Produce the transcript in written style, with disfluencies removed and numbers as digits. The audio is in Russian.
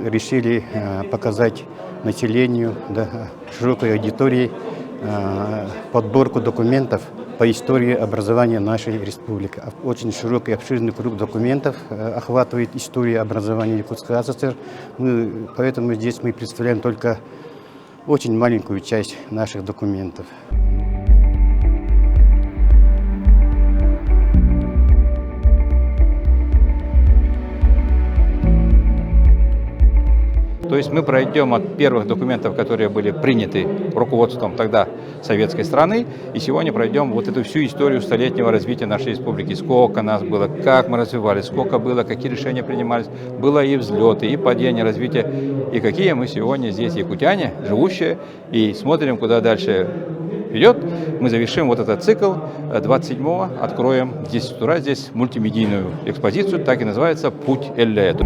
решили показать населению, да, широкой аудитории подборку документов по истории образования нашей республики. Очень широкий, обширный круг документов охватывает история образования Якутской ССР. Поэтому здесь мы представляем только очень маленькую часть наших документов. То есть мы пройдем от первых документов, которые были приняты руководством тогда советской страны, и сегодня пройдем вот эту всю историю столетнего развития нашей республики. Сколько нас было, как мы развивались, сколько было, какие решения принимались. Было и взлеты, и падения, развития, и какие мы сегодня здесь якутяне, живущие, и смотрим, куда дальше идет. Мы завершим вот этот цикл 27-го, откроем в 10 утра здесь мультимедийную экспозицию, так и называется «Путь Элле».